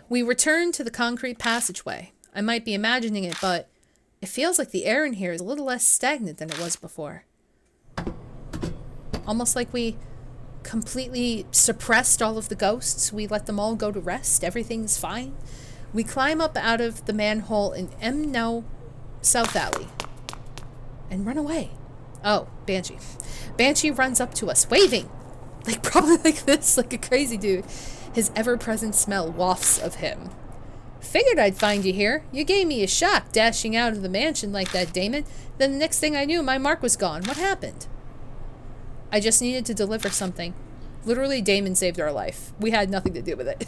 We return to the concrete passageway. I might be imagining it, but it feels like the air in here is a little less stagnant than it was before. Almost like we completely suppressed all of the ghosts. We let them all go to rest. Everything's fine. We climb up out of the manhole in M. South Alley and run away. Oh, Banshee. Banshee runs up to us, waving. Like, probably like this, like a crazy dude. His ever-present smell wafts of him. Figured I'd find you here. You gave me a shock, dashing out of the mansion like that, Damon. Then the next thing I knew, my mark was gone. What happened? I just needed to deliver something. Literally, Damon saved our life. We had nothing to do with it.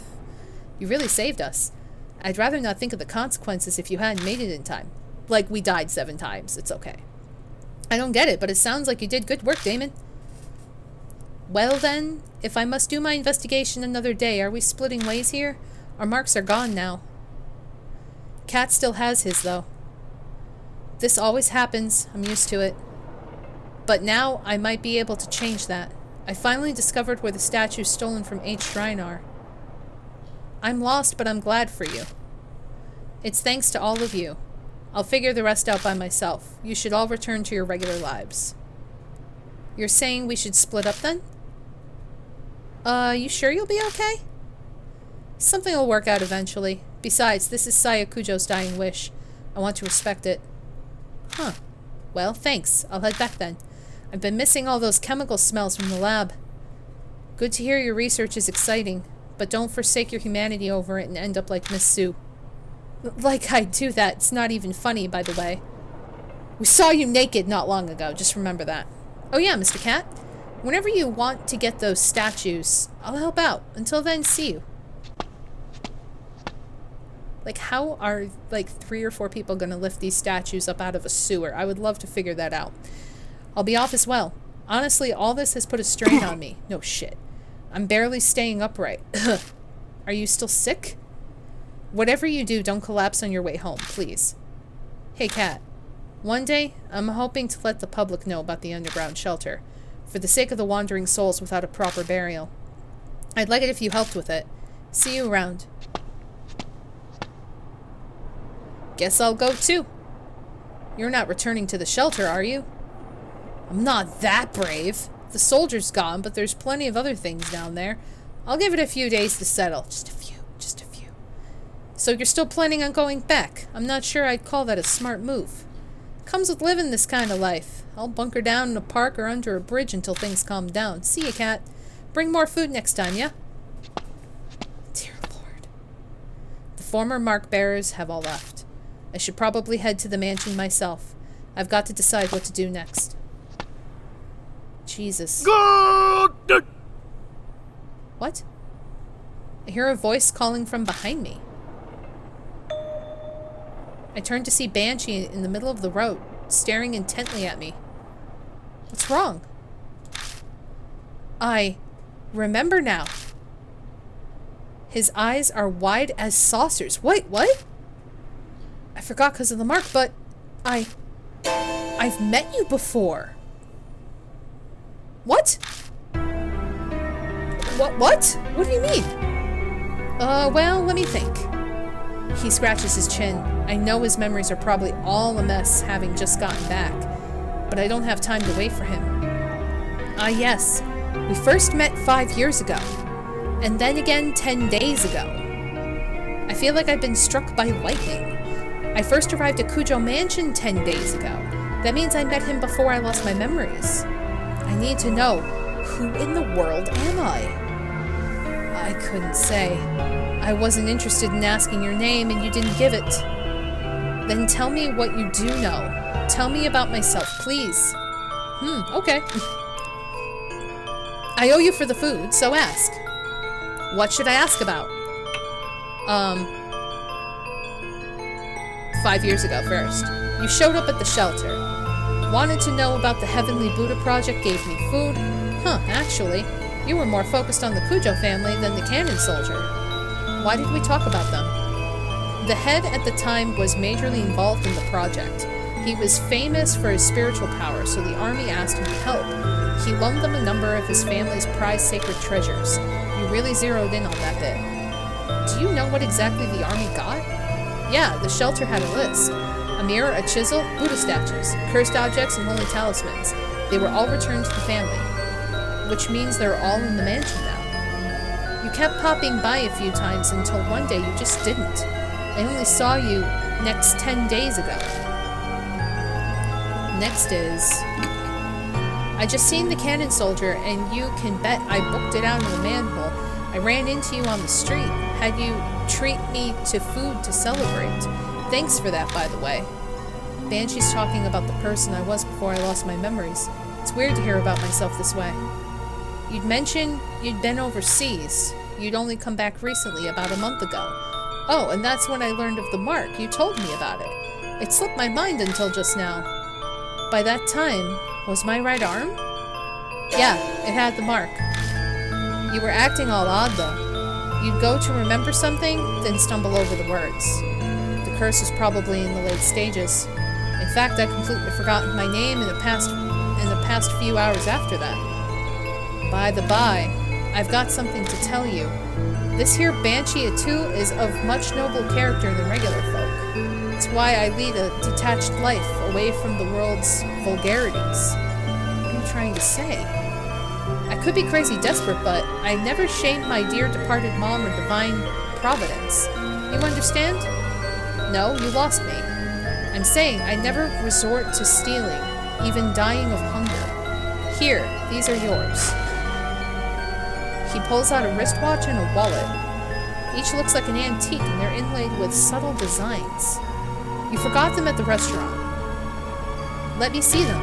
You really saved us. I'd rather not think of the consequences if you hadn't made it in time. Like, we died 7 times. It's okay. I don't get it, but it sounds like you did good work, Damon. Well then, if I must do my investigation another day, are we splitting ways here? Our marks are gone now. Cat still has his, though. This always happens. I'm used to it. But now, I might be able to change that. I finally discovered where the statues stolen from H. Shrine are. I'm lost, but I'm glad for you. It's thanks to all of you. I'll figure the rest out by myself. You should all return to your regular lives. You're saying we should split up then? You sure you'll be okay? Something will work out eventually. Besides, this is Sayakujo's dying wish. I want to respect it. Huh. Well, thanks. I'll head back then. I've been missing all those chemical smells from the lab. Good to hear your research is exciting, but don't forsake your humanity over it and end up like Miss Sue. Like I'd do that. It's not even funny, by the way. We saw you naked not long ago. Just remember that. Oh yeah, Mr. Cat. Whenever you want to get those statues, I'll help out. Until then, see you. Like, how are, like, 3 or 4 people gonna lift these statues up out of a sewer? I would love to figure that out. I'll be off as well. Honestly, all this has put a strain on me. No shit. I'm barely staying upright. Are you still sick? Whatever you do, don't collapse on your way home, please. Hey, Cat. One day, I'm hoping to let the public know about the underground shelter, for the sake of the wandering souls without a proper burial. I'd like it if you helped with it. See you around. Guess I'll go too. You're not returning to the shelter, are you? I'm not that brave. The soldier's gone, but there's plenty of other things down there. I'll give it a few days to settle. Just a few. So you're still planning on going back? I'm not sure I'd call that a smart move. Comes with living this kind of life. I'll bunker down in a park or under a bridge until things calm down. See ya, Cat. Bring more food next time, yeah? Dear Lord. The former mark bearers have all left. I should probably head to the mansion myself. I've got to decide what to do next. Jesus. What? I hear a voice calling from behind me. I turn to see Banshee in the middle of the road, staring intently at me. What's wrong? I remember now. His eyes are wide as saucers. Wait, what? I forgot because of the mark, but I've met you before. What? What? What do you mean? Well, let me think. He scratches his chin. I know his memories are probably all a mess, having just gotten back. But I don't have time to wait for him. Ah, yes. We first met 5 years ago. And then again 10 days ago. I feel like I've been struck by lightning. I first arrived at Kujo Mansion 10 days ago. That means I met him before I lost my memories. I need to know, who in the world am I? I couldn't say. I wasn't interested in asking your name and you didn't give it. Then tell me what you do know. Tell me about myself, please. Okay. I owe you for the food, so ask. What should I ask about? 5 years ago first. You showed up at the shelter. Wanted to know about the Heavenly Buddha Project, gave me food. Actually, you were more focused on the Kujo family than the cannon soldier. Why did we talk about them? The head at the time was majorly involved in the project. He was famous for his spiritual power, so the army asked him to help. He loaned them a number of his family's prized sacred treasures. You really zeroed in on that bit. Do you know what exactly the army got? Yeah, the shelter had a list. A mirror, a chisel, Buddha statues, cursed objects, and holy talismans. They were all returned to the family, which means they're all in the mansion now. You kept popping by a few times until one day you just didn't. I only saw you next 10 days ago. Next is... I just seen the cannon soldier, and you can bet I booked it out in the manhole. I ran into you on the street. Had you treat me to food to celebrate. Thanks for that, by the way. Banshee's talking about the person I was before I lost my memories. It's weird to hear about myself this way. You'd mentioned you'd been overseas. You'd only come back recently, about a month ago. Oh, and that's when I learned of the mark. You told me about it. It slipped my mind until just now. By that time, was my right arm? Yeah, it had the mark. You were acting all odd, though. You'd go to remember something, then stumble over the words. The curse was probably in the late stages. In fact, I completely forgotten my name in the past few hours after that. By the by, I've got something to tell you. This here Banshee too is of much noble character than regular folk. It's why I lead a detached life away from the world's vulgarities. What are you trying to say? I could be crazy desperate, but I never shamed my dear departed mom or divine providence. You understand? No, you lost me. I'm saying I never resort to stealing, even dying of hunger. Here, these are yours. He pulls out a wristwatch and a wallet. Each looks like an antique, and they're inlaid with subtle designs. You forgot them at the restaurant. Let me see them.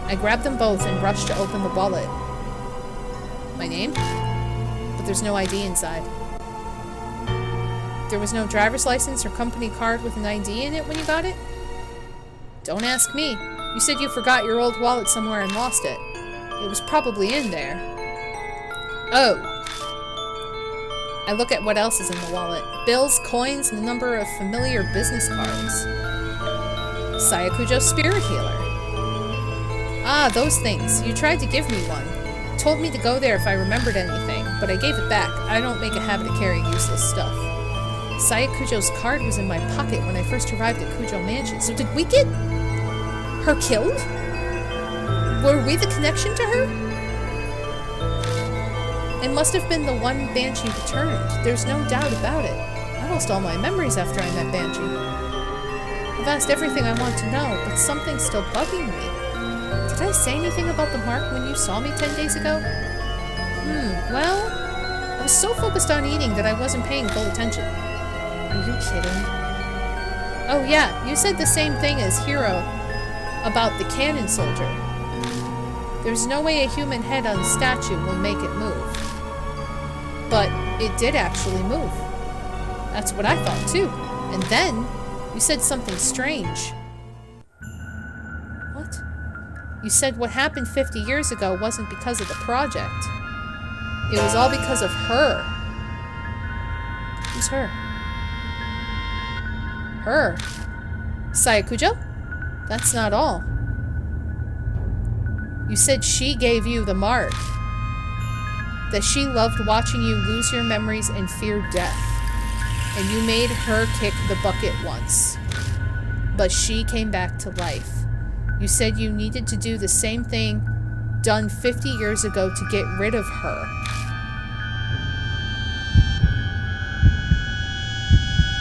I grab them both and rush to open the wallet. My name? But there's no ID inside. There was no driver's license or company card with an ID in it when you got it? Don't ask me. You said you forgot your old wallet somewhere and lost it. It was probably in there. Oh. I look at what else is in the wallet. Bills, coins, and a number of familiar business cards. Sayakujo's spirit healer. Ah, those things. You tried to give me one. Told me to go there if I remembered anything, but I gave it back. I don't make a habit of carrying useless stuff. Sayakujo's card was in my pocket when I first arrived at Kujo Mansion. So did we get her killed? Were we the connection to her? It must have been the one Banshee returned. There's no doubt about it. I lost all my memories after I met Banshee. I've asked everything I want to know, but something's still bugging me. Did I say anything about the mark when you saw me 10 days ago? Well, I was so focused on eating that I wasn't paying full attention. Are you kidding? Oh yeah, you said the same thing as Hiro about the cannon soldier. There's no way a human head on a statue will make it move. But it did actually move. That's what I thought too. And then, you said something strange. What? You said what happened 50 years ago wasn't because of the project. It was all because of her. Who's her? Her? Sayakujo? That's not all. You said she gave you the mark. That she loved watching you lose your memories and fear death. And you made her kick the bucket once. But she came back to life. You said you needed to do the same thing done 50 years ago to get rid of her.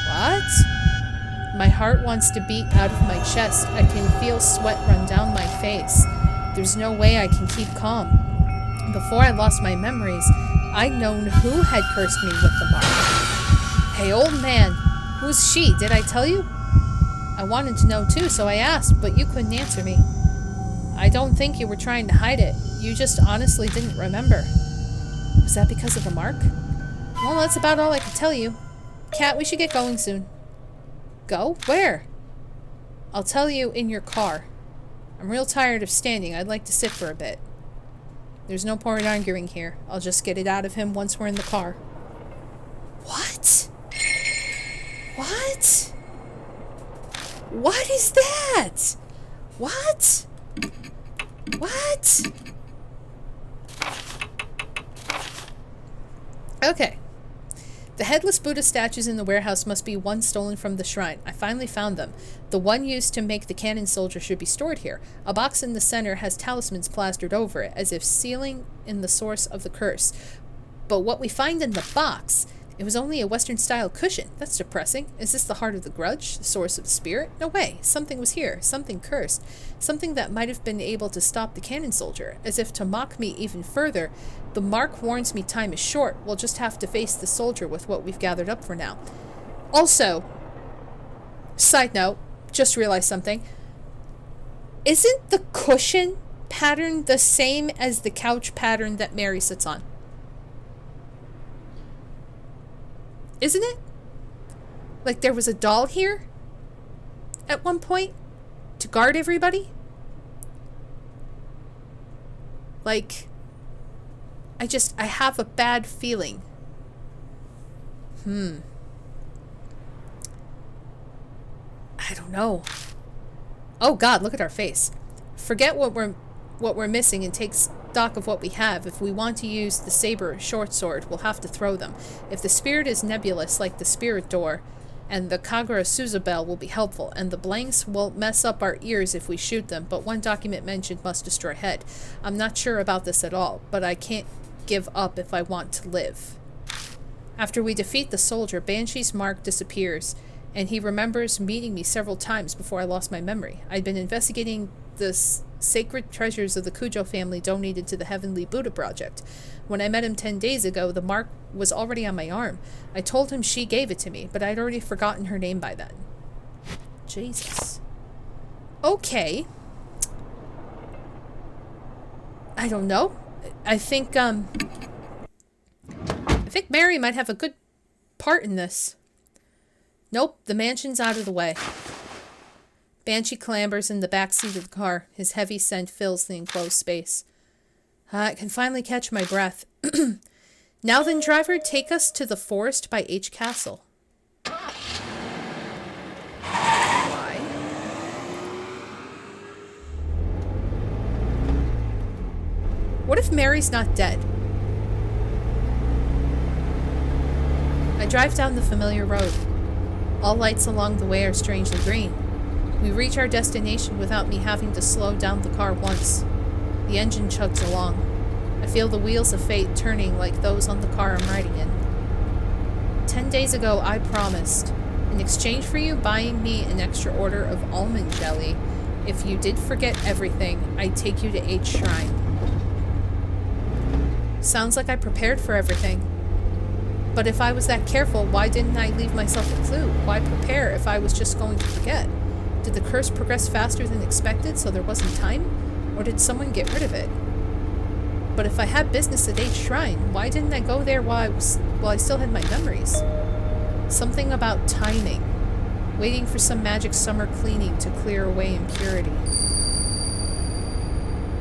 What? My heart wants to beat out of my chest. I can feel sweat run down my face. There's no way I can keep calm. Before I lost my memories, I'd known who had cursed me with the mark. Hey, old man, who's she? Did I tell you? I wanted to know too, so I asked, but you couldn't answer me. I don't think you were trying to hide it. You just honestly didn't remember. Was that because of the mark? Well, that's about all I could tell you. Cat, we should get going soon. Go? Where? I'll tell you in your car. I'm real tired of standing. I'd like to sit for a bit. There's no point arguing here. I'll just get it out of him once we're in the car. What? What? What is that? What? What? Okay. The headless Buddha statues in the warehouse must be one stolen from the shrine. I finally found them. The one used to make the cannon soldier should be stored here. A box in the center has talismans plastered over it, as if sealing in the source of the curse. But what we find in the box, it was only a Western-style cushion. That's depressing. Is this the heart of the grudge? The source of the spirit? No way. Something was here. Something cursed. Something that might have been able to stop the cannon soldier. As if to mock me even further, the mark warns me time is short. We'll just have to face the soldier with what we've gathered up for now. Also, side note, just realized something. Isn't the cushion pattern the same as the couch pattern that Mary sits on? Isn't it? Like there was a doll here at one point to guard everybody? Like, I have a bad feeling. I don't know. Oh God, look at our face. Forget what we're missing and take stock of what we have. If we want to use the saber short sword, we'll have to throw them. If the spirit is nebulous, like the spirit door, and the Kagura Suza bell will be helpful, and the blanks will mess up our ears if we shoot them, but one document mentioned must destroy head. I'm not sure about this at all, but I can't give up if I want to live. After we defeat the soldier, Banshee's mark disappears, and he remembers meeting me several times before I lost my memory. I'd been investigating the sacred treasures of the Kujo family donated to the Heavenly Buddha Project. When I met him 10 days ago, the mark was already on my arm. I told him she gave it to me, but I'd already forgotten her name by then. Jesus. Okay. I don't know. I think Mary might have a good part in this. Nope, the mansion's out of the way. Banshee clambers in the back seat of the car. His heavy scent fills the enclosed space. I can finally catch my breath. Now then, driver, take us to the forest by H Castle. Why? What if Mary's not dead? I drive down the familiar road. All lights along the way are strangely green. We reach our destination without me having to slow down the car once. The engine chugs along. I feel the wheels of fate turning like those on the car I'm riding in. 10 days ago, I promised, in exchange for you buying me an extra order of almond jelly, if you did forget everything, I'd take you to H Shrine. Sounds like I prepared for everything. But if I was that careful, why didn't I leave myself a clue? Why prepare if I was just going to forget? Did the curse progress faster than expected, so there wasn't time? Or did someone get rid of it? But if I had business at H Shrine, why didn't I go there while I still had my memories? Something about timing. Waiting for some magic summer cleaning to clear away impurity.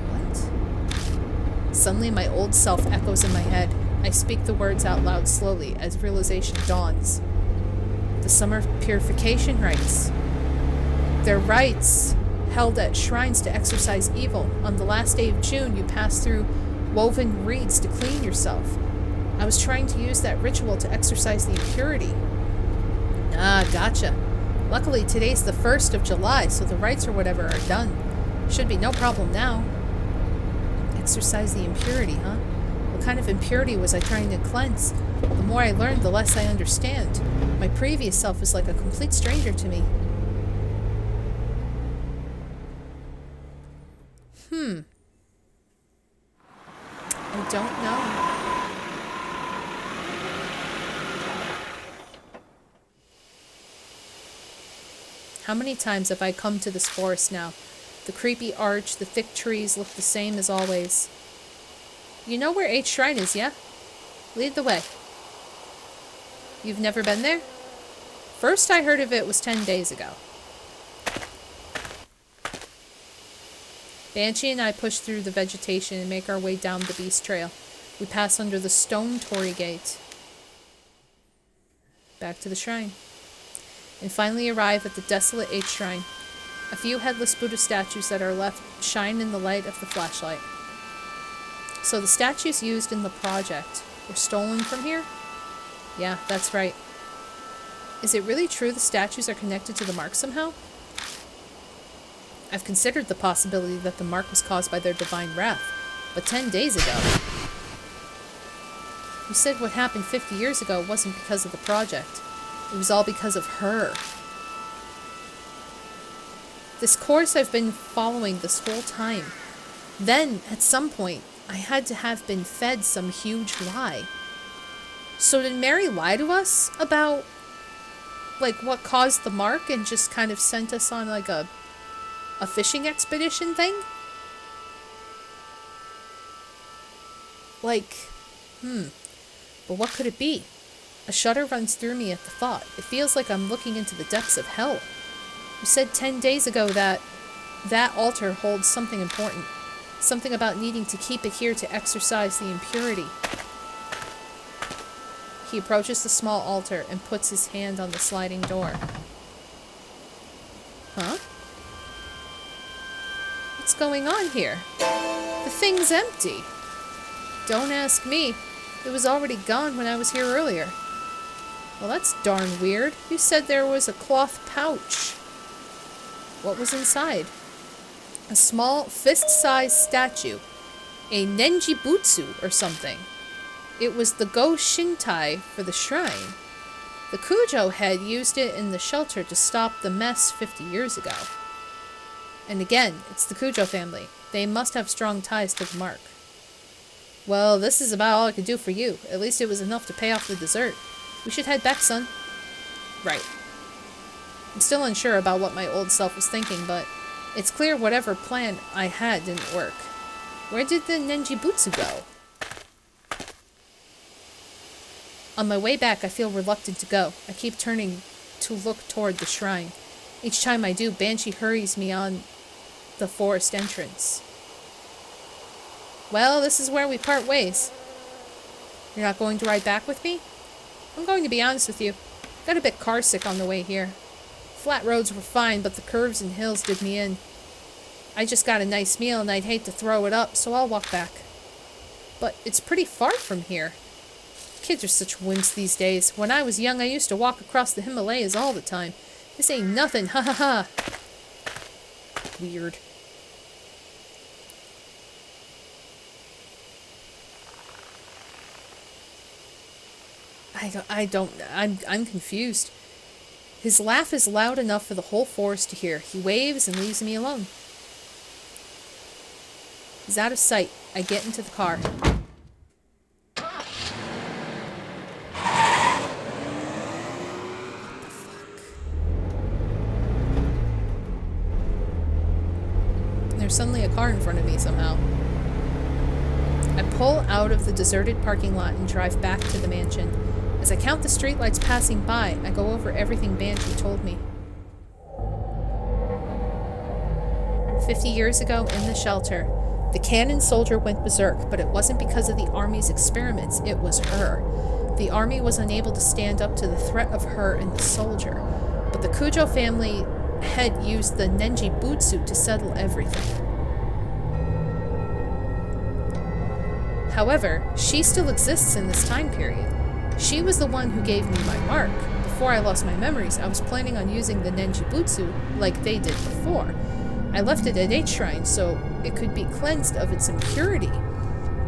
What? Suddenly my old self echoes in my head. I speak the words out loud slowly as realization dawns. The summer purification rites. They're rites held at shrines to exorcise evil. On the last day of June, you pass through woven reeds to clean yourself. I was trying to use that ritual to exorcise the impurity. Ah, gotcha. Luckily, today's the 1st of July, so the rites or whatever are done. Should be no problem now. Exorcise the impurity, huh? What kind of impurity was I trying to cleanse? The more I learn, the less I understand. My previous self is like a complete stranger to me. I don't know. How many times have I come to this forest now? The creepy arch, the thick trees look the same as always. You know where H Shrine is, yeah? Lead the way. You've never been there? First I heard of it was 10 days ago. Banshee and I push through the vegetation and make our way down the beast trail. We pass under the stone torii gate. Back to the shrine. And finally arrive at the desolate H Shrine. A few headless Buddha statues that are left shine in the light of the flashlight. So the statues used in the project were stolen from here? Yeah, that's right. Is it really true the statues are connected to the mark somehow? I've considered the possibility that the mark was caused by their divine wrath, but 10 days ago... You said what happened 50 years ago wasn't because of the project. It was all because of her. This course I've been following this whole time. Then, at some point, I had to have been fed some huge lie. So did Mary lie to us about, like, what caused the mark and just kind of sent us on, like, a fishing expedition thing? Like, but what could it be? A shudder runs through me at the thought. It feels like I'm looking into the depths of hell. You said 10 days ago that altar holds something important. Something about needing to keep it here to exorcise the impurity. He approaches the small altar and puts his hand on the sliding door. Huh? What's going on here? The thing's empty. Don't ask me. It was already gone when I was here earlier. Well, that's darn weird. You said there was a cloth pouch. What was inside? A small, fist-sized statue. A Nenjibutsu or something. It was the Go Shintai for the shrine. The Kujo head used it in the shelter to stop the mess 50 years ago. And again, it's the Kujo family. They must have strong ties to the mark. Well, this is about all I could do for you. At least it was enough to pay off the dessert. We should head back, son. Right. I'm still unsure about what my old self was thinking, but it's clear whatever plan I had didn't work. Where did the Nenjibutsu go? On my way back, I feel reluctant to go. I keep turning to look toward the shrine. Each time I do, Banshee hurries me on the forest entrance. Well, this is where we part ways. You're not going to ride back with me? I'm going to be honest with you. Got a bit carsick on the way here. Flat roads were fine, but the curves and hills did me in. I just got a nice meal and I'd hate to throw it up, so I'll walk back. But it's pretty far from here. Kids are such wimps these days. When I was young, I used to walk across the Himalayas all the time. This ain't nothing, ha ha ha. Weird. I'm confused. His laugh is loud enough for the whole forest to hear. He waves and leaves me alone. He's out of sight. I get into the car. There's suddenly a car in front of me somehow. I pull out of the deserted parking lot and drive back to the mansion. As I count the streetlights passing by, I go over everything Banshee told me. 50 years ago in the shelter, the cannon soldier went berserk, but it wasn't because of the army's experiments, it was her. The army was unable to stand up to the threat of her and the soldier, but the Kujo family had used the Nenjibutsu to settle everything. However, she still exists in this time period. She was the one who gave me my mark. Before I lost my memories, I was planning on using the Nenjibutsu like they did before. I left it at H Shrine so it could be cleansed of its impurity,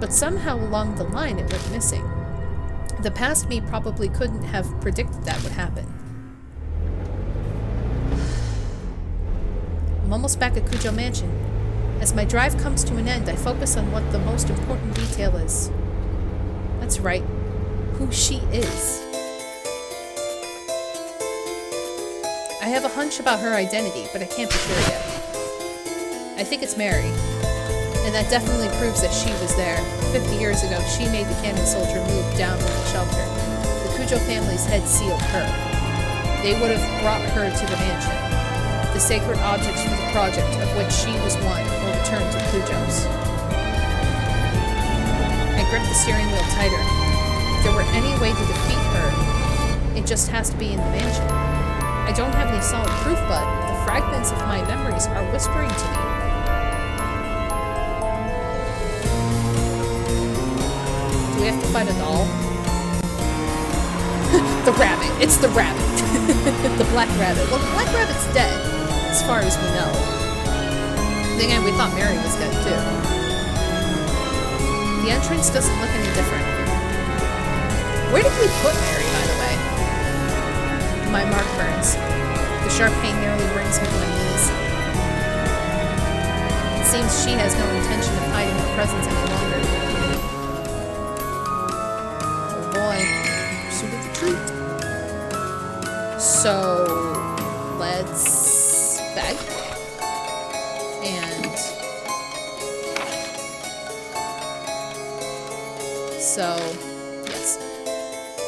but somehow along the line it went missing. The past me probably couldn't have predicted that would happen. I'm almost back at Kujo Mansion. As my drive comes to an end, I focus on what the most important detail is. That's right, who she is. I have a hunch about her identity, but I can't be sure yet. I think it's Mary, and that definitely proves that she was there. 50 years ago, she made the cannon soldier move down with the shelter. The Kujo family's head sealed her. They would have brought her to the mansion. The sacred objects for the project, of which she was one, were returned to Kujo's. I grip the steering wheel tighter. If there were any way to defeat her, it just has to be in the mansion. I don't have any solid proof, but the fragments of my memories are whispering to me. we have to fight a doll? The rabbit. It's the rabbit. The black rabbit. Well, the black rabbit's dead, as far as we know. Then again, we thought Mary was dead, too. The entrance doesn't look any different. Where did we put Mary, by the way? My mark burns. The sharp pain nearly brings me to my knees. It seems she has no intention of hiding her presence any longer. Oh boy. Pursuit of the treat. So, let's beg. And so, yes.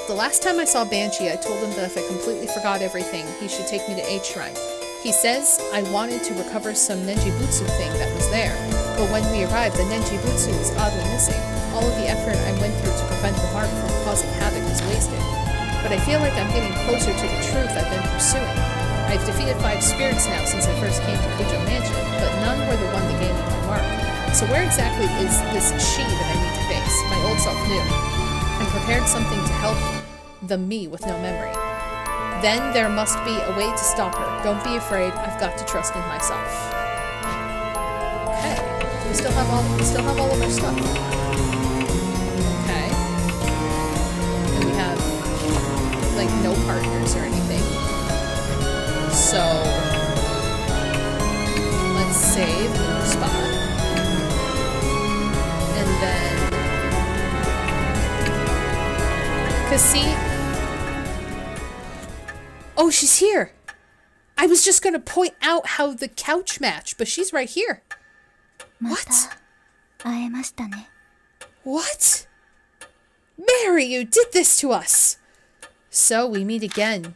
The last time I saw Banshee, I told him that if I completely forgot everything, he should take me to H Shrine. He says I wanted to recover some Nenjibutsu thing that was there, but when we arrived, the Nenjibutsu was oddly missing. All of the effort I went through to prevent the mark from causing havoc was wasted. But I feel like I'm getting closer to the truth I've been pursuing. I've defeated 5 spirits now since I first came to Kujo Mansion, but none were the one that gave me my mark. So where exactly is this she that I need to face? My old self knew. I prepared something to help the me with no memory. Then there must be a way to stop her. Don't be afraid, I've got to trust in myself. Okay. We still have all of our stuff. Okay. And we have like no partners or anything. So let's save the new spot. And then, cause see, oh, she's here. I was just gonna point out how the couch match, but she's right here. What? What? Mary, you did this to us. So we meet again.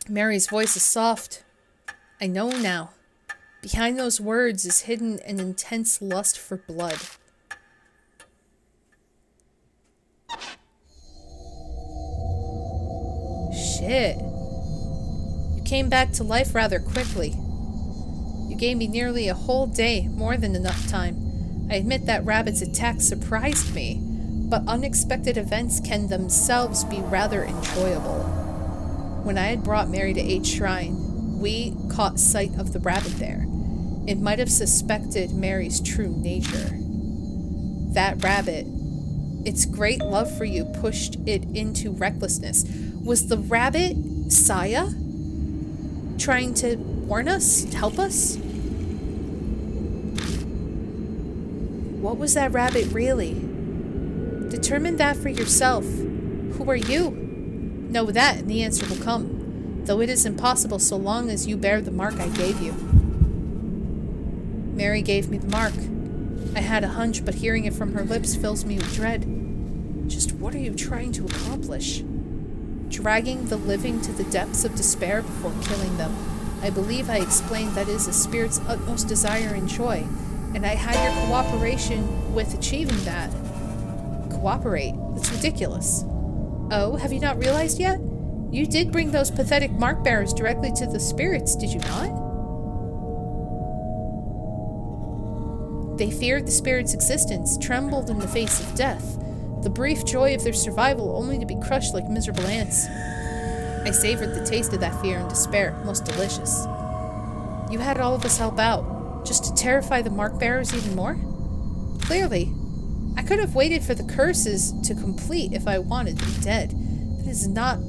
Mary's voice is soft. I know now. Behind those words is hidden an intense lust for blood. Shit. You came back to life rather quickly. You gave me nearly a whole day, more than enough time. I admit that Rabbit's attack surprised me, but unexpected events can themselves be rather enjoyable. When I had brought Mary to H Shrine, we caught sight of the rabbit there. It might have suspected Mary's true nature. That rabbit, its great love for you pushed it into recklessness. Was the rabbit Saya? Trying to warn us? Help us? What was that rabbit really? Determine that for yourself. Who are you? Know that and the answer will come. Though it is impossible so long as you bear the mark I gave you. Mary gave me the mark. I had a hunch, but hearing it from her lips fills me with dread. Just what are you trying to accomplish? Dragging the living to the depths of despair before killing them. I believe I explained that is a spirit's utmost desire and joy, and I had your cooperation with achieving that. Cooperate? That's ridiculous. Oh, have you not realized yet? You did bring those pathetic mark bearers directly to the spirits, did you not? They feared the spirit's existence, trembled in the face of death, the brief joy of their survival only to be crushed like miserable ants. I savored the taste of that fear and despair, most delicious. You had all of us help out, just to terrify the mark bearers even more? Clearly. I could have waited for the curses to complete if I wanted them dead. That is not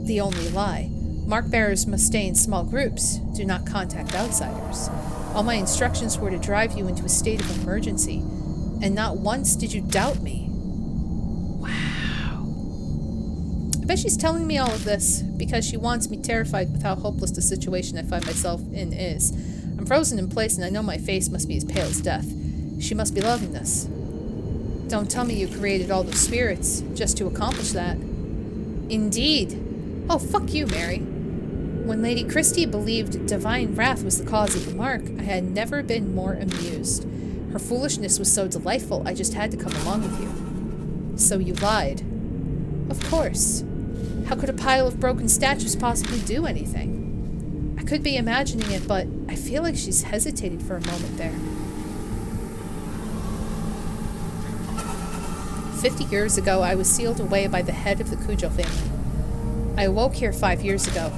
the only lie. Mark bearers must stay in small groups. Do not contact outsiders. All my instructions were to drive you into a state of emergency, and not once did you doubt me. Wow. I bet she's telling me all of this because she wants me terrified with how hopeless the situation I find myself in is. I'm frozen in place and I know my face must be as pale as death. She must be loving this. Don't tell me you created all those spirits just to accomplish that. Indeed. Oh, fuck you, Mary. When Lady Christie believed divine wrath was the cause of the mark, I had never been more amused. Her foolishness was so delightful, I just had to come along with you. So you lied. Of course. How could a pile of broken statues possibly do anything? I could be imagining it, but I feel like she's hesitated for a moment there. 50 years ago, I was sealed away by the head of the Cujo family. I awoke here 5 years ago.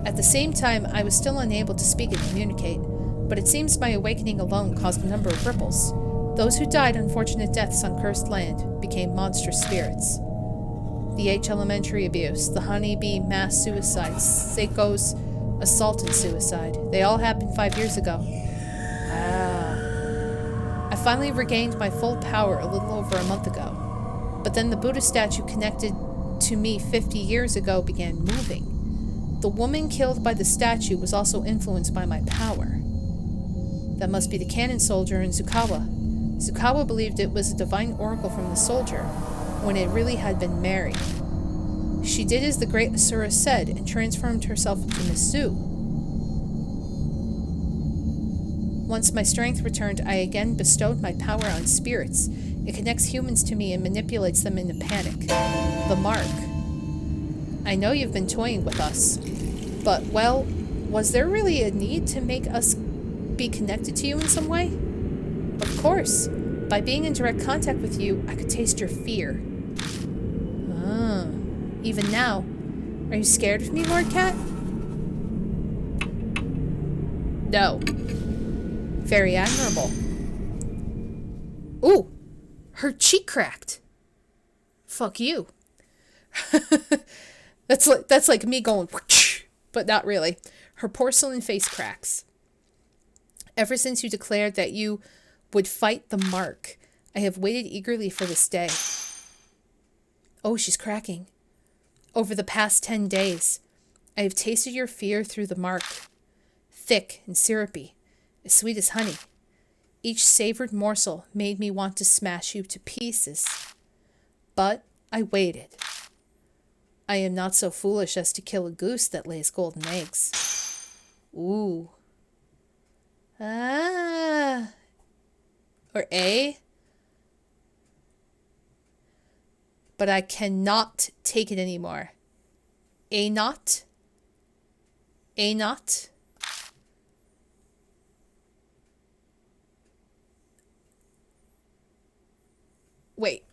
At the same time, I was still unable to speak and communicate, but it seems my awakening alone caused a number of ripples. Those who died unfortunate deaths on cursed land became monstrous spirits. The H elementary abuse, the honeybee mass suicides, Seiko's assault and suicide. They all happened 5 years ago. Ah. I finally regained my full power a little over a month ago. But then the Buddha statue connected to me 50 years ago began moving. The woman killed by the statue was also influenced by my power. That must be the cannon soldier in Zukawa. Zukawa believed it was a divine oracle from the soldier, when it really had been Mary. She did as the great Asura said and transformed herself into Misu. Once my strength returned, I again bestowed my power on spirits. It connects humans to me and manipulates them into panic. The mark. I know you've been toying with us, but, well, was there really a need to make us be connected to you in some way? Of course. By being in direct contact with you, I could taste your fear. Ah. Even now. Are you scared of me, Lord Cat? No. Very admirable. Ooh! Her cheek cracked. Fuck you. That's like me going whoosh, but not really. Her porcelain face cracks. Ever since you declared that you would fight the mark, I have waited eagerly for this day. Oh, she's cracking. Over the past 10 days, I have tasted your fear through the mark. Thick and syrupy, as sweet as honey. Each savored morsel made me want to smash you to pieces. But I waited. I am not so foolish as to kill a goose that lays golden eggs. Ooh. Ah. Or A. But I cannot take it anymore. A not. A not. Wait.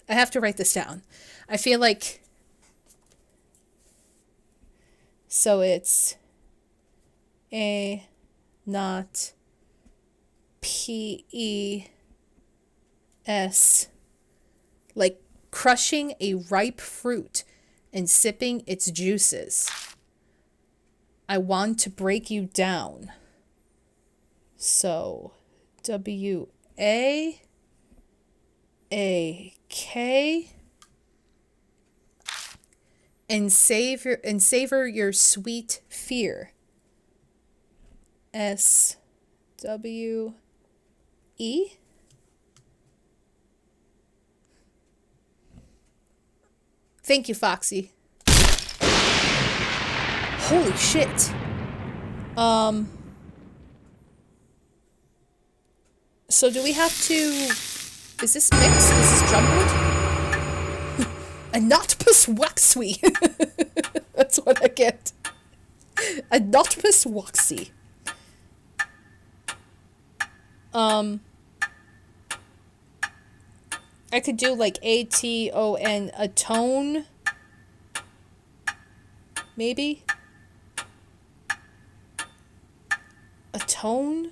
I have to write this down. I feel like... So it's A not P-E-S, like crushing a ripe fruit and sipping its juices. I want to break you down. So W-A-A-K and savor your sweet fear. S-W-E. Thank you, Foxy. Holy shit. So do we have to... Is this mixed? Is this jumbled? A notpus waxy. That's what I get. A notpus waxy. I could do like A-T-O-N, atone. Maybe? Atone?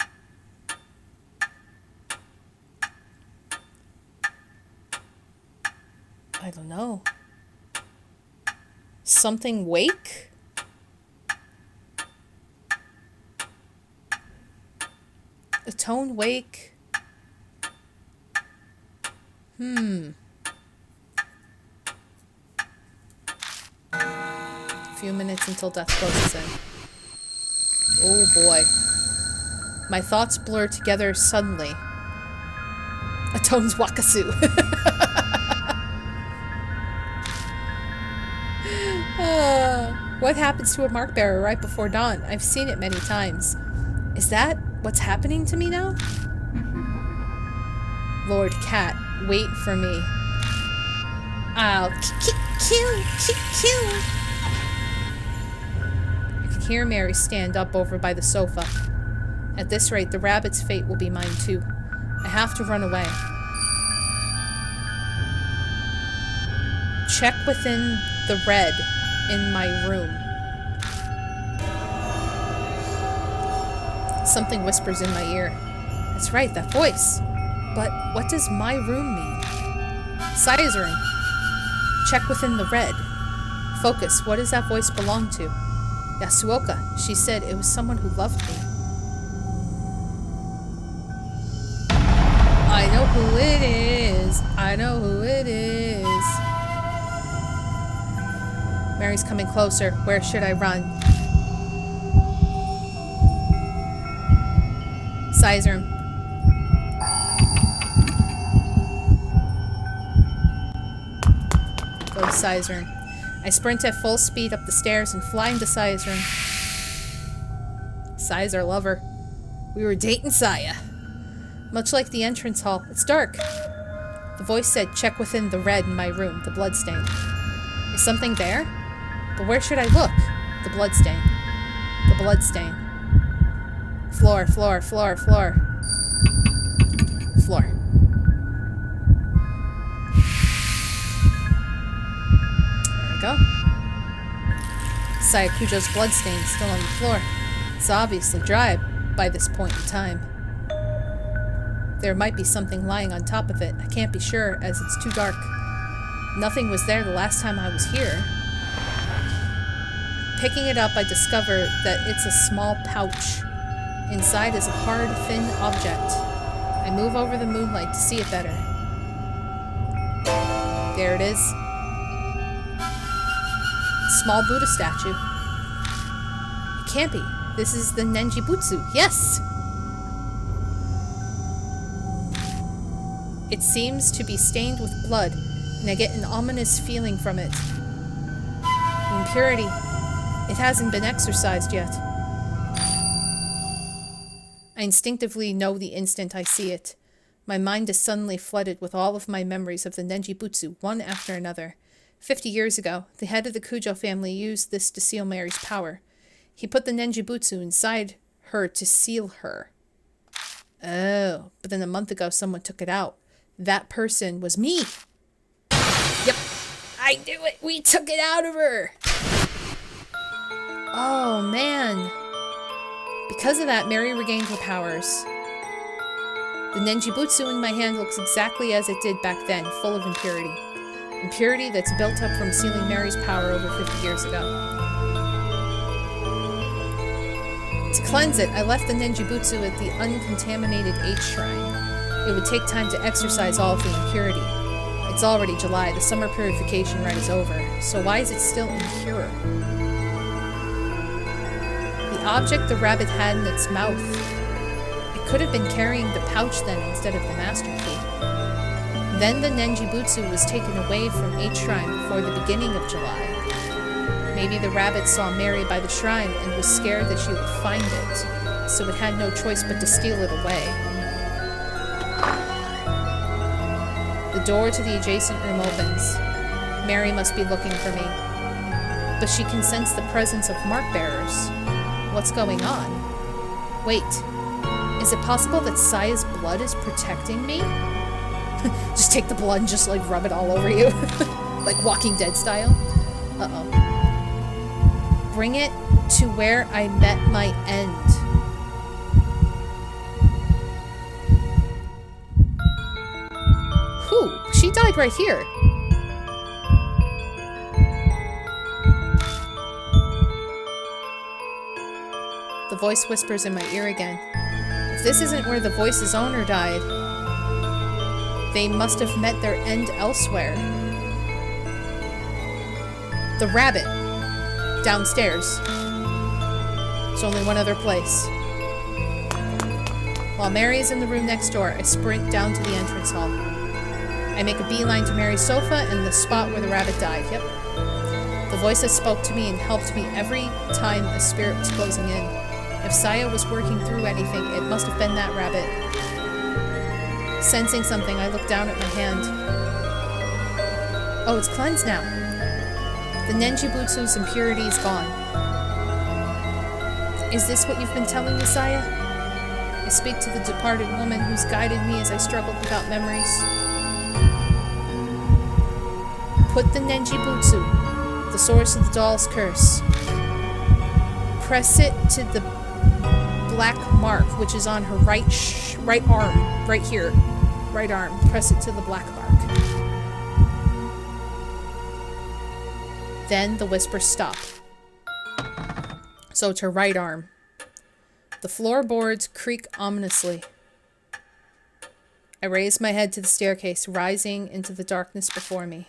I don't know. Something wake? Atone wake? A few minutes until death closes in. Oh boy. My thoughts blur together suddenly. Atone's wakasu. What happens to a mark bearer right before dawn? I've seen it many times. Is that what's happening to me now? Lord Cat, wait for me. I'll kill. I can hear Mary stand up over by the sofa. At this rate, the rabbit's fate will be mine too. I have to run away. check within the red in my room. Something whispers in my ear. That's right, that voice. But what does my room mean? Saya's room. Check within the red. Focus, what does that voice belong to? Yasuoka. She said it was someone who loved me. I know who it is. I know who it is. Mary's coming closer. Where should I run? Saya's room. Go to Saya's room. I sprint at full speed up the stairs and fly into Saya's room. Saya's our lover. We were dating Saya. Much like the entrance hall, it's dark. The voice said, check within the red in my room, the bloodstain. Is something there? But where should I look? The bloodstain. The bloodstain. Floor, floor, floor, floor. Floor. There we go. Saya Kujo's bloodstain is still on the floor. It's obviously dry by this point in time. There might be something lying on top of it. I can't be sure, as it's too dark. Nothing was there the last time I was here. Picking it up, I discover that it's a small pouch. Inside is a hard, thin object. I move over the moonlight to see it better. There it is. Small Buddha statue. It can't be. This is the Nenjibutsu. Yes! It seems to be stained with blood, and I get an ominous feeling from it. The impurity. It hasn't been exorcised yet. I instinctively know the instant I see it. My mind is suddenly flooded with all of my memories of the Nenjibutsu, one after another. 50 years ago, the head of the Kujo family used this to seal Mary's power. He put the Nenjibutsu inside her to seal her. Oh, but then a month ago someone took it out. That person was me. Yep, I knew it. We took it out of her. Oh, man. Because of that, Mary regained her powers. The Nenjibutsu in my hand looks exactly as it did back then, full of impurity. Impurity that's built up from sealing Mary's power over 50 years ago. To cleanse it, I left the Nenjibutsu at the uncontaminated H shrine. It would take time to exorcise all of the impurity. It's already July, the summer purification rite is over, so why is it still impure? The object the rabbit had in its mouth. It could have been carrying the pouch then instead of the master key. Then the Nenjibutsu was taken away from H shrine before the beginning of July. Maybe the rabbit saw Mary by the shrine and was scared that she would find it, so it had no choice but to steal it away. The door to the adjacent room opens. Mary must be looking for me. But she can sense the presence of mark bearers. What's going on? Wait, is it possible that Saya's blood is protecting me? Just take the blood and just like rub it all over you. Like Walking Dead style. Uh-oh. Bring it to where I met my end. Who? She died right here. The voice whispers in my ear again. If this isn't where the voice's owner died, they must have met their end elsewhere. The rabbit. Downstairs. There's only one other place. While Mary is in the room next door, I sprint down to the entrance hall. I make a beeline to Mary's sofa and the spot where the rabbit died. Yep. The voice that spoke to me and helped me every time a spirit was closing in. If Saya was working through anything, it must have been that rabbit. Sensing something, I look down at my hand. Oh, it's cleansed now. The Nenjibutsu's impurity is gone. Is this what you've been telling me, Saya? I speak to the departed woman who's guided me as I struggled without memories. Put the Nenji Butsu, the source of the doll's curse. Press it to the black mark, which is on her right arm. Right here. Right arm. Press it to the black mark. Then the whispers stop. So it's her right arm. The floorboards creak ominously. I raise my head to the staircase, rising into the darkness before me.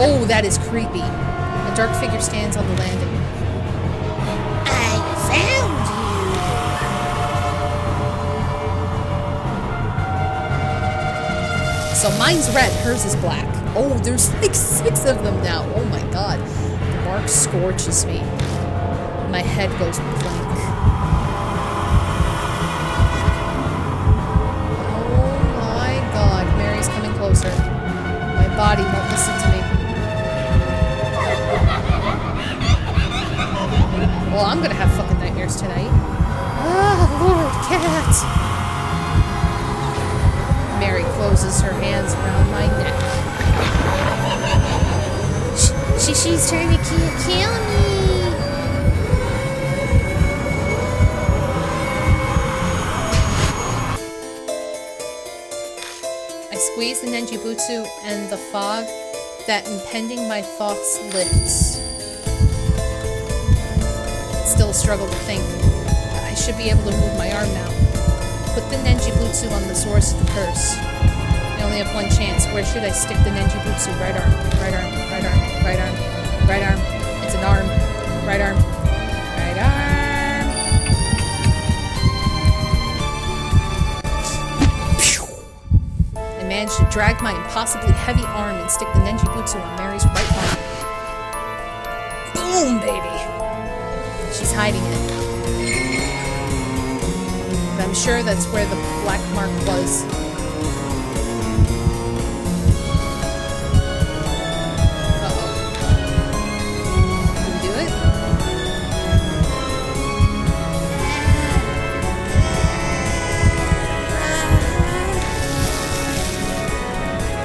Oh, that is creepy. A dark figure stands on the landing. I found you! So mine's red, hers is black. Oh, there's like 6 of them now. Oh my god. The mark scorches me. My head goes blank. Oh my god. Mary's coming closer. My body won't listen to me. Well, I'm gonna have fucking nightmares tonight. Ah, Lord, cat! Mary closes her hands around my neck. She's trying to kill me. I squeeze the Nenji Butsu and the fog that impending my thoughts lifts. It's still a struggle to think. I should be able to move my arm now. Put the Nenji Butsu on the source of the curse. I only have one chance. Where should I stick the Nenji Butsu? Right arm, right arm, right arm, right arm, right arm. It's an arm. Right arm. Right arm. I managed to drag my impossibly heavy arm and stick the Nenji Butsu on Mary's right arm. Boom, baby! She's hiding it. But I'm sure that's where the black mark was.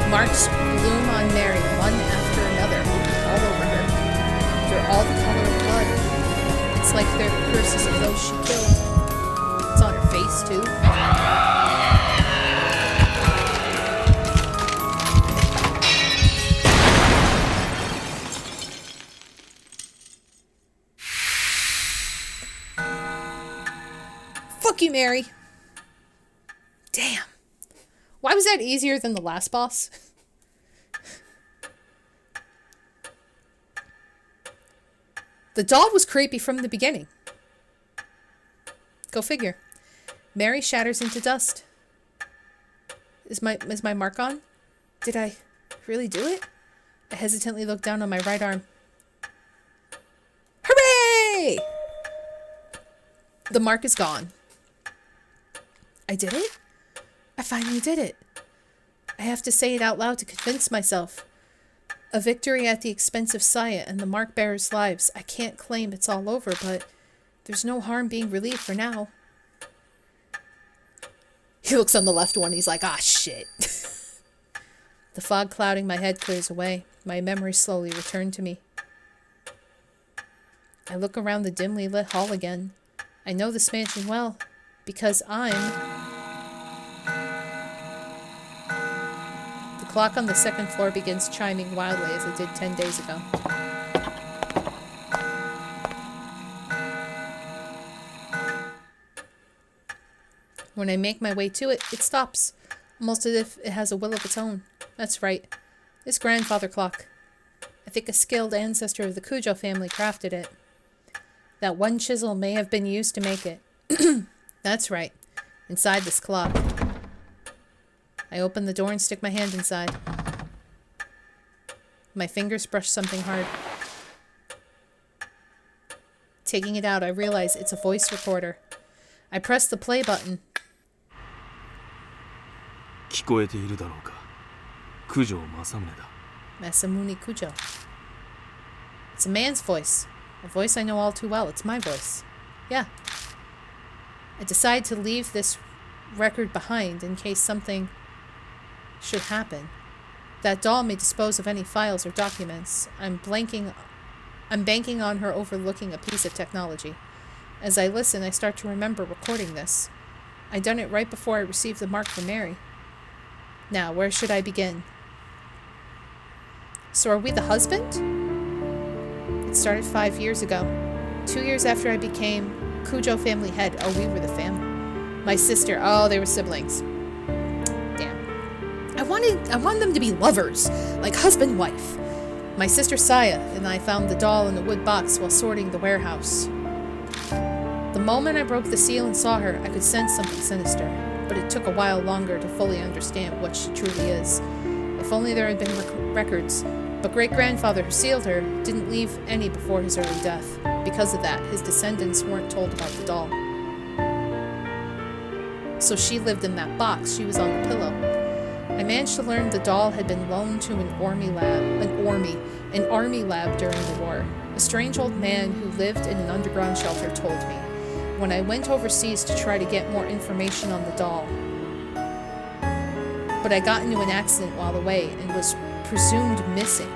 Marks bloom on Mary, one after another, all over her. They're all the color of blood. It's like they're the curses of those she killed. It's on her face, too. Fuck you, Mary. Damn. Why was that easier than the last boss? The doll was creepy from the beginning. Go figure. Mary shatters into dust. Is my mark on? Did I really do it? I hesitantly look down on my right arm. Hooray! The mark is gone. I did it? I finally did it. I have to say it out loud to convince myself. A victory at the expense of Saya and the mark bearers' lives. I can't claim it's all over, but there's no harm being relieved for now. He looks on the left one. He's like, ah, shit. The fog clouding my head clears away. My memories slowly return to me. I look around the dimly lit hall again. I know this mansion well, because I'm... The clock on the second floor begins chiming wildly as it did 10 days ago. When I make my way to it, it stops, almost as if it has a will of its own. That's right. This grandfather clock. I think a skilled ancestor of the Kujo family crafted it. That one chisel may have been used to make it. That's right. Inside this clock. I open the door and stick my hand inside. My fingers brush something hard. Taking it out, I realize it's a voice recorder. I press the play button. 聞こえているだろうか。九条正宗だ。 Masamune Kujo. It's a man's voice. A voice I know all too well. It's my voice. Yeah. I decide to leave this record behind in case something should happen. That doll may dispose of any files or documents. I'm banking on her overlooking a piece of technology. As I listen, I start to remember recording this. I done it right before I received the mark from Mary. Now, where should I begin? So are we the husband? It started 5 years ago. 2 years after I became Cujo family head. Oh, we were the family. My sister, oh, they were siblings. Damn. I wanted them to be lovers, like husband and wife. My sister Saya and I found the doll in a wood box while sorting the warehouse. The moment I broke the seal and saw her, I could sense something sinister, but it took a while longer to fully understand what she truly is. If only there had been records. But great-grandfather who sealed her didn't leave any before his early death. Because of that, his descendants weren't told about the doll. So she lived in that box. She was on the pillow. I managed to learn the doll had been loaned to an army lab during the war. A strange old man who lived in an underground shelter told me. When I went overseas to try to get more information on the doll. But I got into an accident while away and was presumed missing.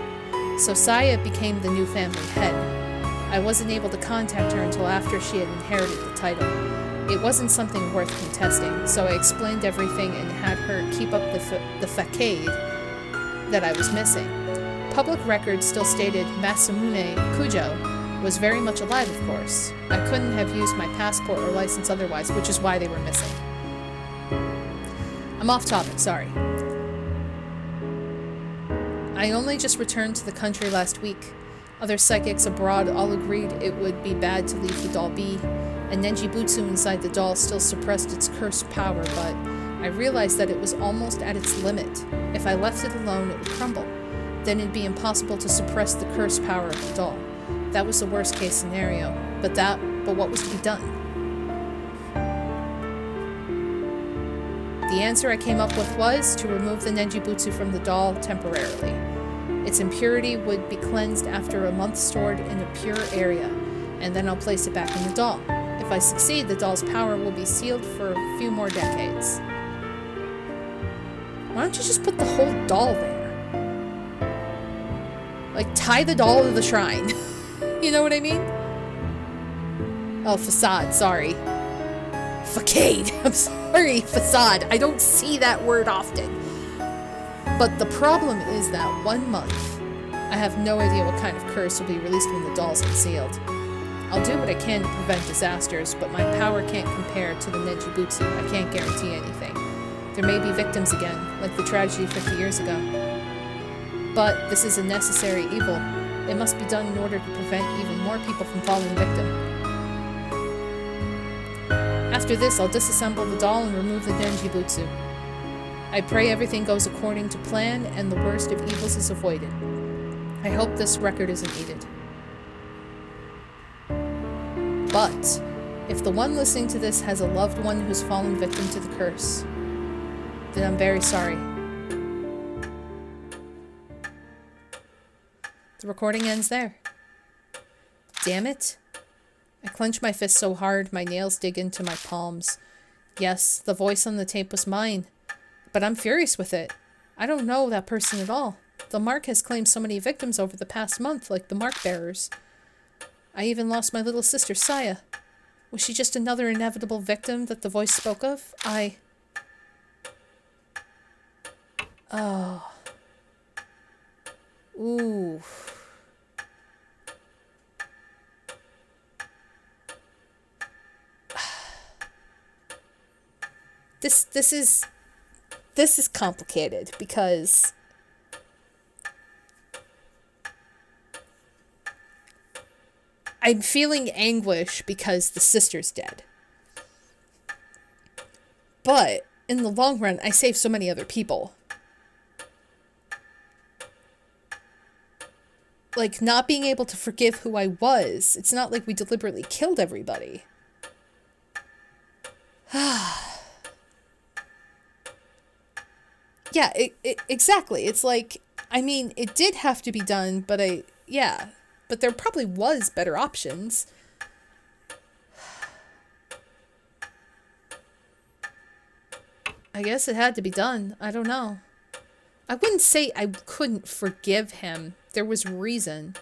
So Saya became the new family head. I wasn't able to contact her until after she had inherited the title. It wasn't something worth contesting, so I explained everything and had her keep up the facade that I was missing. Public records still stated Masamune Kujo was very much alive, of course. I couldn't have used my passport or license otherwise, which is why they were missing. I'm off topic, sorry. I only just returned to the country last week. Other psychics abroad all agreed it would be bad to leave the doll be, and Nenjibutsu inside the doll still suppressed its cursed power, but I realized that it was almost at its limit. If I left it alone, it would crumble. Then it'd be impossible to suppress the cursed power of the doll. That was the worst case scenario, but what was to be done? The answer I came up with was to remove the Nenjibutsu from the doll temporarily. Its impurity would be cleansed after a month stored in a pure area, and then I'll place it back in the doll. If I succeed, the doll's power will be sealed for a few more decades. Why don't you just put the whole doll there? Like, tie the doll to the shrine. You know what I mean? Oh, facade, sorry. Facade. I'm sorry, facade. I don't see that word often. But the problem is that 1 month, I have no idea what kind of curse will be released when the doll's unsealed. I'll do what I can to prevent disasters, but my power can't compare to the Nenjibutsu. I can't guarantee anything. There may be victims again, like the tragedy 50 years ago. But this is a necessary evil. It must be done in order to prevent even more people from falling victim. After this, I'll disassemble the doll and remove the Nenjibutsu. I pray everything goes according to plan and the worst of evils is avoided. I hope this record isn't needed. But, if the one listening to this has a loved one who's fallen victim to the curse, then I'm very sorry. The recording ends there. Damn it. I clench my fist so hard, my nails dig into my palms. Yes, the voice on the tape was mine. But I'm furious with it. I don't know that person at all. The mark has claimed so many victims over the past month, like the mark bearers. I even lost my little sister, Saya. Was she just another inevitable victim that the voice spoke of? Oh. Ooh. This is complicated because I'm feeling anguish because the sister's dead. But in the long run, I saved so many other people. Like, not being able to forgive who I was, it's not like we deliberately killed everybody. Yeah, exactly. It's like, I mean, it did have to be done, but but there probably was better options. I guess it had to be done. I don't know. I wouldn't say I couldn't forgive him. There was reason.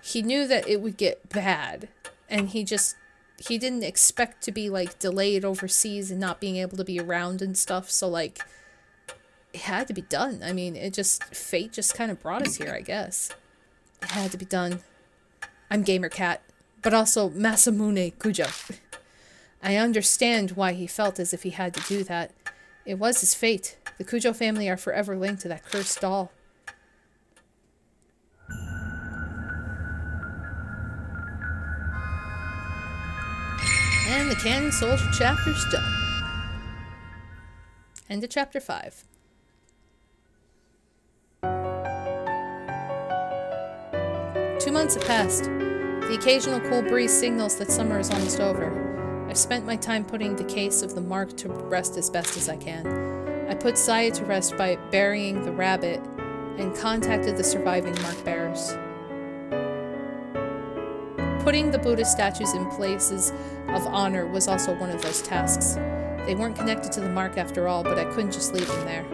He knew that it would get bad, and he didn't expect to be, like, delayed overseas and not being able to be around and stuff, so, like, it had to be done. I mean, fate just kind of brought us here, I guess. It had to be done. I'm Gamer Cat, but also Masamune Kujo. I understand why he felt as if he had to do that. It was his fate. The Kujo family are forever linked to that cursed doll. And the Cannon Soldier chapter's done. End of chapter 5. Two months have passed. The occasional cool breeze signals that summer is almost over. I've spent my time putting the case of the mark to rest as best as I can. I put Saya to rest by burying the rabbit and contacted the surviving mark bearers. Putting the Buddha statues in places of honor was also one of those tasks. They weren't connected to the mark after all, but I couldn't just leave them there.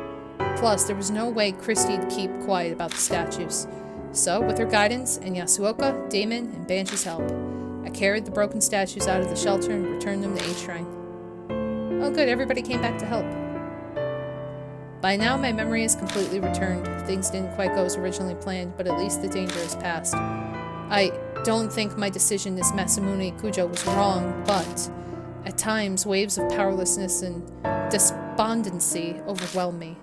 Plus, there was no way Christie'd keep quiet about the statues. So, with her guidance and Yasuoka, Damon, and Banshee's help, I carried the broken statues out of the shelter and returned them to H Shrine. Oh good, everybody came back to help. By now, my memory is completely returned. Things didn't quite go as originally planned, but at least the danger is past. I don't think my decision as Masamune Kujo was wrong, but at times, waves of powerlessness and despondency overwhelm me.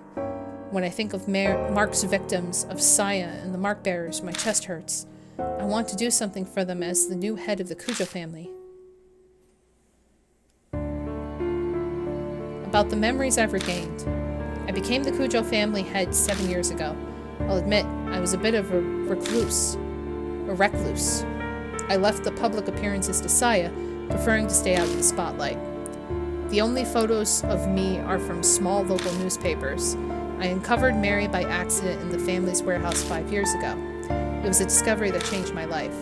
When I think of Mark's victims, of Saya and the mark bearers, my chest hurts. I want to do something for them as the new head of the Kujo family. About the memories I've regained. I became the Kujo family head 7 years ago. I'll admit, I was a bit of a recluse. I left the public appearances to Saya, preferring to stay out of the spotlight. The only photos of me are from small local newspapers. I uncovered Mary by accident in the family's warehouse 5 years ago. It was a discovery that changed my life.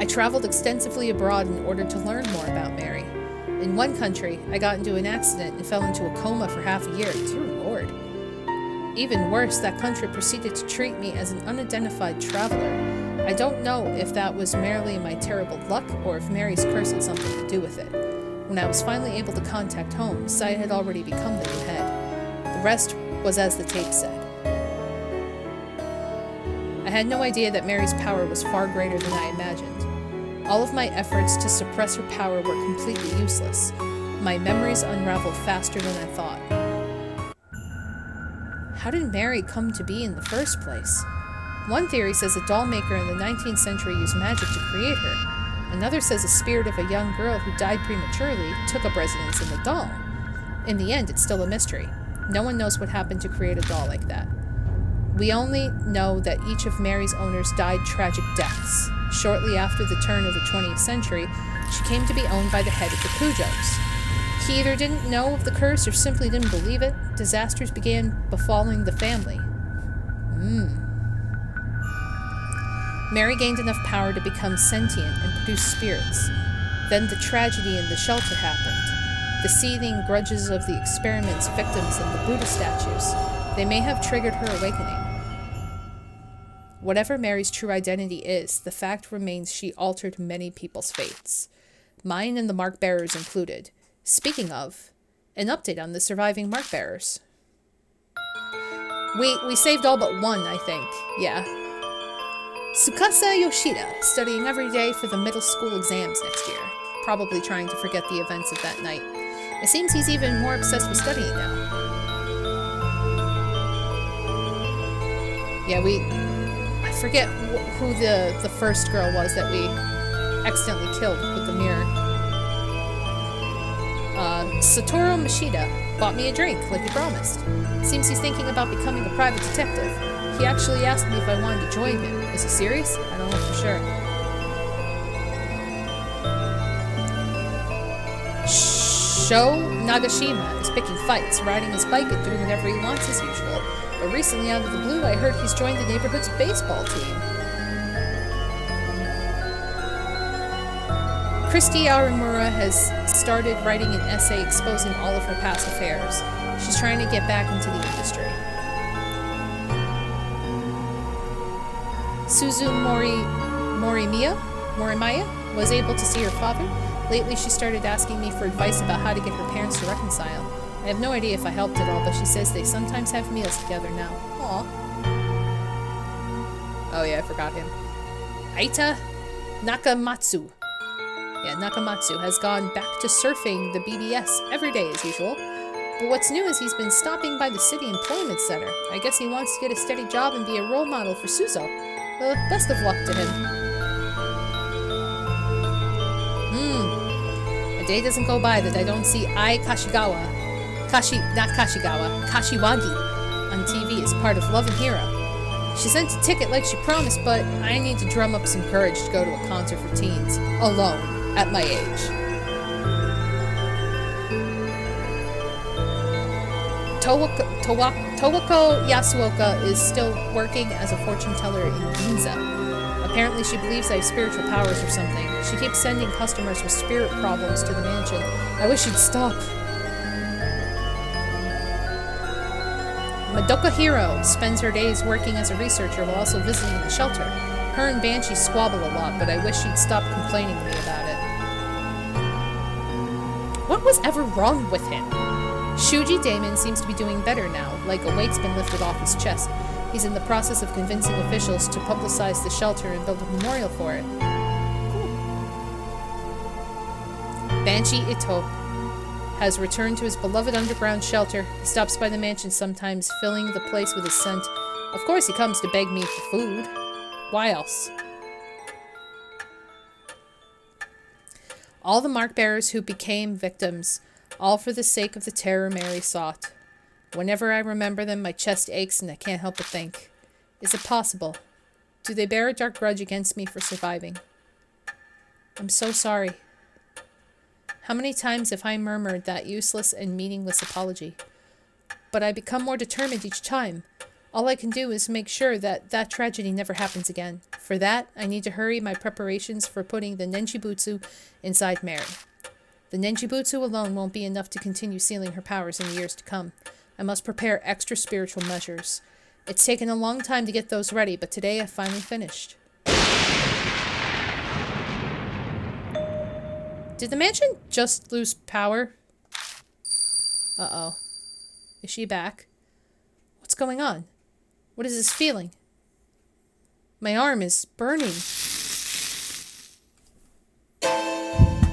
I traveled extensively abroad in order to learn more about Mary. In one country, I got into an accident and fell into a coma for half a year. Dear Lord. Even worse, that country proceeded to treat me as an unidentified traveler. I don't know if that was merely my terrible luck or if Mary's curse had something to do with it. When I was finally able to contact home, Saya had already become the new head. The rest was as the tape said. I had no idea that Mary's power was far greater than I imagined. All of my efforts to suppress her power were completely useless. My memories unraveled faster than I thought. How did Mary come to be in the first place? One theory says a doll maker in the 19th century used magic to create her. Another says a spirit of a young girl who died prematurely took up residence in the doll. In the end, it's still a mystery. No one knows what happened to create a doll like that. We only know that each of Mary's owners died tragic deaths. Shortly after the turn of the 20th century, she came to be owned by the head of the Kujos. He either didn't know of the curse or simply didn't believe it. Disasters began befalling the family. Mary gained enough power to become sentient and produce spirits. Then the tragedy in the shelter happened. The seething grudges of the experiment's victims and the Buddha statues. They may have triggered her awakening. Whatever Mary's true identity is, the fact remains she altered many people's fates. Mine and the mark bearers included. Speaking of, an update on the surviving mark bearers. We saved all but one, I think. Yeah. Tsukasa Yoshida, studying every day for the middle school exams next year. Probably trying to forget the events of that night. It seems he's even more obsessed with studying now. Yeah, I forget who the first girl was that we accidentally killed with the mirror. Satoru Mashida bought me a drink, like he promised. Seems he's thinking about becoming a private detective. He actually asked me if I wanted to join him. Is he serious? I don't know for sure. Sho Nagashima is picking fights, riding his bike and doing whatever he wants as usual. But recently, out of the blue, I heard he's joined the neighborhood's baseball team. Christy Aramura has started writing an essay exposing all of her past affairs. She's trying to get back into the industry. Suzu Morimaya was able to see her father. Lately, she started asking me for advice about how to get her parents to reconcile. I have no idea if I helped at all, but she says they sometimes have meals together now. Aw. Oh yeah, I forgot him. Aita Nakamatsu. Yeah, Nakamatsu has gone back to surfing the BBS every day as usual. But what's new is he's been stopping by the city employment center. I guess he wants to get a steady job and be a role model for Suzo. Best of luck to him. A day doesn't go by that I don't see Kashiwagi on TV as part of Love and Hero. She sent a ticket like she promised, but I need to drum up some courage to go to a concert for teens, alone, at my age. Towako Yasuoka is still working as a fortune teller in Ginza. Apparently she believes I have spiritual powers or something. She keeps sending customers with spirit problems to the mansion. I wish she'd stop. Madoka Hiro spends her days working as a researcher while also visiting the shelter. Her and Banshee squabble a lot, but I wish she'd stop complaining to me about it. What was ever wrong with him? Shuji Damon seems to be doing better now, like a weight's been lifted off his chest. He's in the process of convincing officials to publicize the shelter and build a memorial for it. Cool. Banshee Ito has returned to his beloved underground shelter. He stops by the mansion sometimes, filling the place with his scent. Of course he comes to beg me for food. Why else? All the mark bearers who became victims, all for the sake of the terror Mary sought. Whenever I remember them, my chest aches and I can't help but think. Is it possible? Do they bear a dark grudge against me for surviving? I'm so sorry. How many times have I murmured that useless and meaningless apology? But I become more determined each time. All I can do is make sure that that tragedy never happens again. For that, I need to hurry my preparations for putting the Nenjibutsu inside Mary. The Nenjibutsu alone won't be enough to continue sealing her powers in the years to come. I must prepare extra spiritual measures. It's taken a long time to get those ready, but today I finally finished. Did the mansion just lose power? Uh-oh. Is she back? What's going on? What is this feeling? My arm is burning.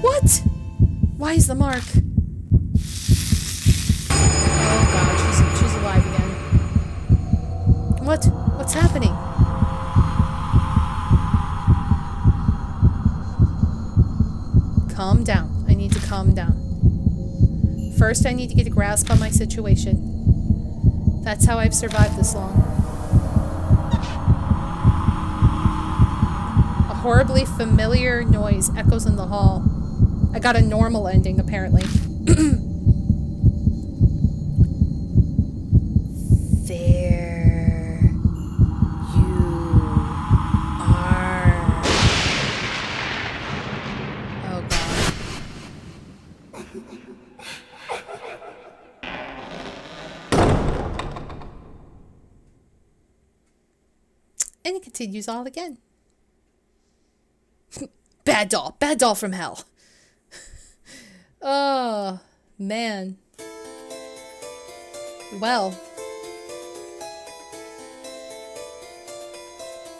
What? Why is the mark? Oh god, she's alive again. What's happening? Calm down. I need to calm down. First, I need to get a grasp on my situation. That's how I've survived this long. A horribly familiar noise echoes in the hall. I got a normal ending, apparently. There you are. Oh god. And it continues all again. Bad doll from hell. Oh, man. Well.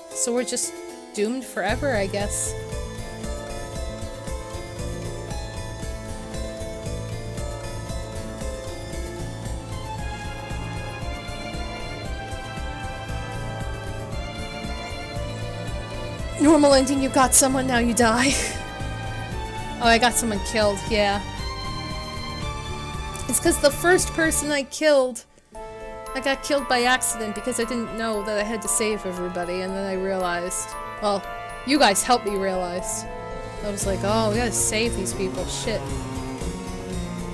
So we're just doomed forever, I guess. Normal ending, you got someone, now you die. Oh, I got someone killed, yeah. It's because the first person I killed, I got killed by accident because I didn't know that I had to save everybody, and then I realized, well, you guys helped me realize. I was like, oh, we gotta save these people, shit.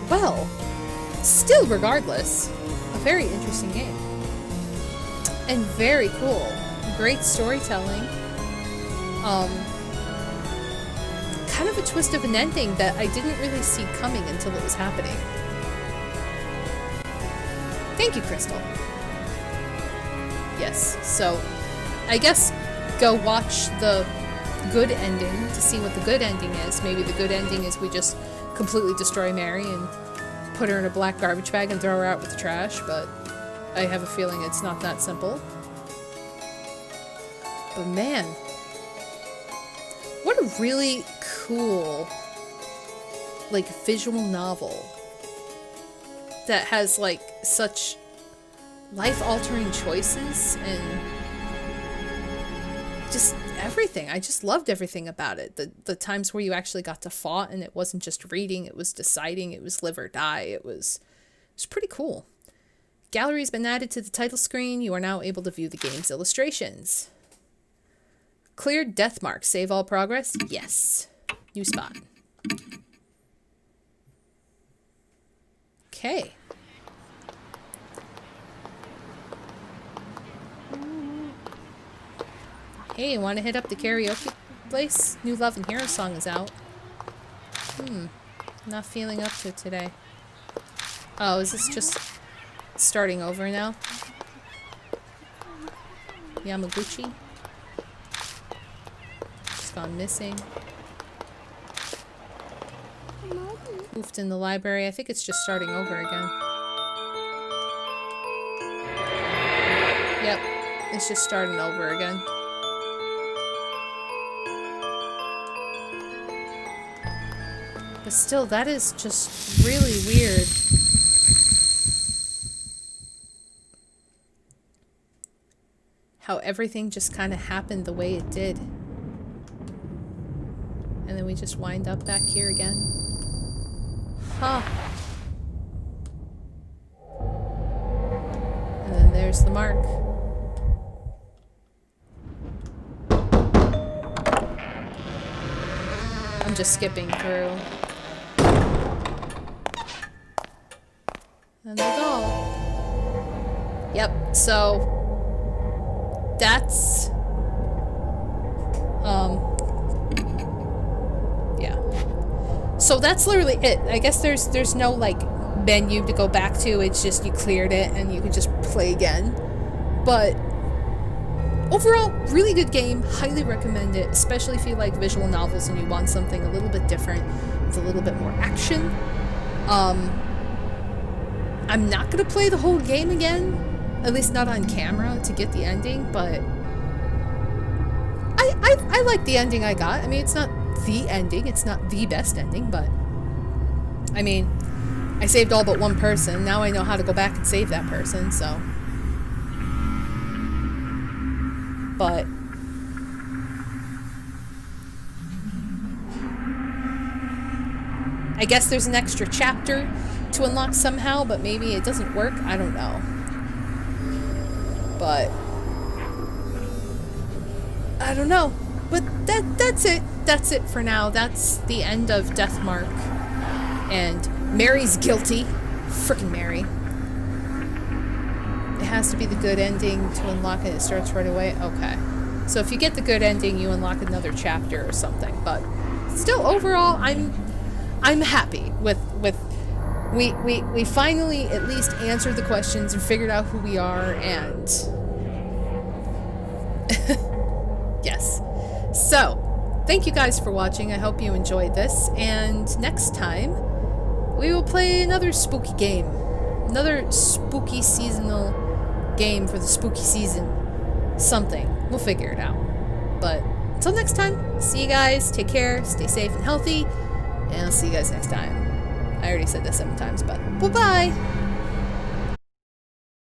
Well, still regardless, a very interesting game. And very kind of a twist of an ending that I didn't really see coming until it was happening. Thank you, Crystal. Yes, so I guess go watch the good ending to see what the good ending is. Maybe the good ending is we just completely destroy Mary and put her in a black garbage bag and throw her out with the trash, but I have a feeling it's not that simple. But man, what a really cool, like, visual novel that has, like, such life-altering choices and just everything. I just loved everything about it. The times where you actually got to fight and it wasn't just reading, it was deciding, it was live or die. It was pretty cool. Gallery's been added to the title screen. You are now able to view the game's illustrations. Cleared death mark. Save all progress? Yes. New spot. Okay. Hey, want to hit up the karaoke place? New Love and Hero song is out. Not feeling up to it today. Oh, is this just starting over now? Yamaguchi? It's gone missing. Moved in the library. I think it's just starting over again. Yep, it's just starting over again. But still, that is just really weird. How everything just kind of happened the way it did. And then we just wind up back here again. Huh. And then there's the mark. I'm just skipping through. And they go. Yep, so that's yeah. So that's literally it. I guess there's no like menu to go back to. It's just you cleared it and you can just play again. But overall, really good game. Highly recommend it, especially if you like visual novels and you want something a little bit different with a little bit more action. I'm not gonna play the whole game again, at least not on camera, to get the ending, but I like the ending I got. I mean, it's not the ending, it's not the best ending, but I mean, I saved all but one person. Now I know how to go back and save that person, so. But I guess there's an extra chapter to unlock somehow, but maybe it doesn't work. I don't know. But I don't know. But that's it. That's it for now. That's the end of Deathmark. And Mary's guilty. Frickin' Mary. It has to be the good ending to unlock it. It starts right away. Okay. So if you get the good ending, you unlock another chapter or something. But still, overall, I'm happy with we finally at least answered the questions and figured out who we are, and yes. So, thank you guys for watching. I hope you enjoyed this, and next time we will play another spooky game. Another spooky seasonal game for the spooky season. Something. We'll figure it out. But until next time, see you guys. Take care. Stay safe and healthy. And I'll see you guys next time. I already said that 7 times, but bye-bye!